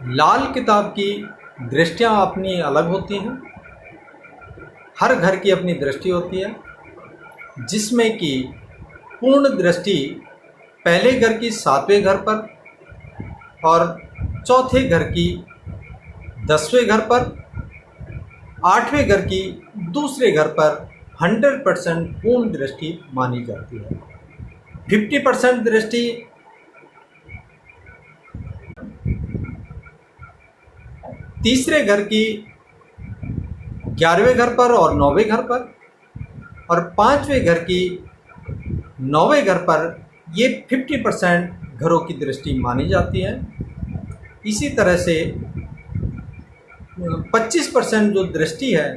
लाल किताब की दृष्टियाँ अपनी अलग होती हैं। हर घर की अपनी दृष्टि होती है, जिसमें कि पूर्ण दृष्टि पहले घर की 7वें घर पर और चौथे घर की 10वें घर पर, 8वें घर की दूसरे घर पर 100% पूर्ण दृष्टि मानी जाती है। 50% दृष्टि तीसरे घर की 11वें घर पर और 9वें घर पर, और 5वें घर की 9वें घर पर ये 50% घरों की दृष्टि मानी जाती है। इसी तरह से 25% जो दृष्टि है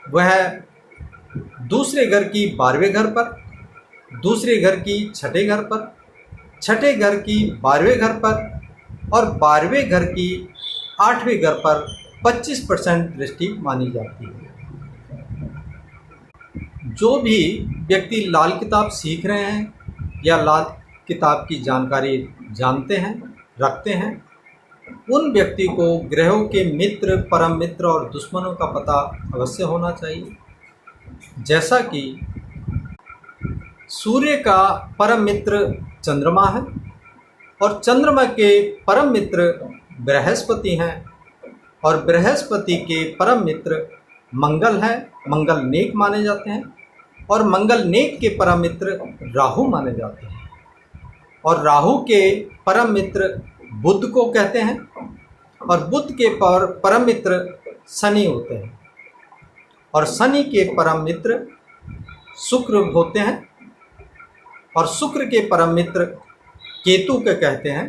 वह दूसरे घर की 12वें घर पर, दूसरे घर की 6ठे घर पर, छठे घर की 12वें घर पर और 12वें घर की 8वें घर पर 25% दृष्टि मानी जाती है। जो भी व्यक्ति लाल किताब सीख रहे हैं या लाल किताब की जानकारी जानते हैं, रखते हैं, उन व्यक्ति को ग्रहों के मित्र, परम मित्र और दुश्मनों का पता अवश्य होना चाहिए। जैसा कि सूर्य का परम मित्र चंद्रमा है और चंद्रमा के परम मित्र बृहस्पति हैं और बृहस्पति के परम मित्र मंगल है, मंगल नेक माने जाते हैं, और मंगल नेक के परम मित्र राहु माने जाते हैं, और राहु के परम मित्र बुध को कहते हैं और बुध के परम मित्र शनि होते हैं, और शनि के परम मित्र शुक्र होते हैं, और शुक्र के परम मित्र केतु के कहते हैं।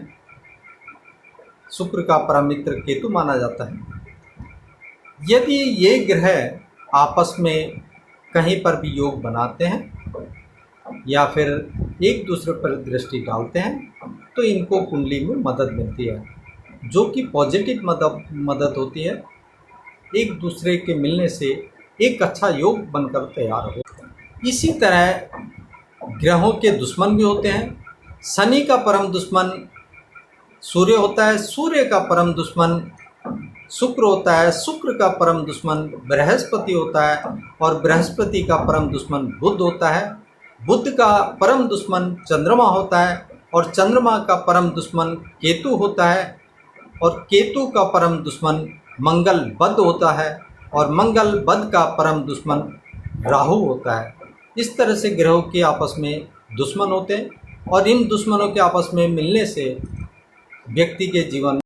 शुक्र का परम मित्र केतु माना जाता है। यदि ये ग्रह आपस में कहीं पर भी योग बनाते हैं या फिर एक दूसरे पर दृष्टि डालते हैं तो इनको कुंडली में मदद मिलती है, जो कि पॉजिटिव मदद होती है। एक दूसरे के मिलने से एक अच्छा योग बनकर तैयार हो। इसी तरह ग्रहों के दुश्मन भी होते हैं। शनि का परम दुश्मन सूर्य होता है, सूर्य का परम दुश्मन शुक्र होता है, शुक्र का परम दुश्मन बृहस्पति होता है और बृहस्पति का परम दुश्मन बुध होता है। बुध का परम दुश्मन चंद्रमा होता है और चंद्रमा का परम दुश्मन केतु होता है, और केतु का परम दुश्मन मंगल बुध होता है और मंगल बुध का परम दुश्मन राहु होता है। इस तरह से ग्रहों के आपस में दुश्मन होते हैं और इन दुश्मनों के आपस में मिलने से व्यक्ति के जीवन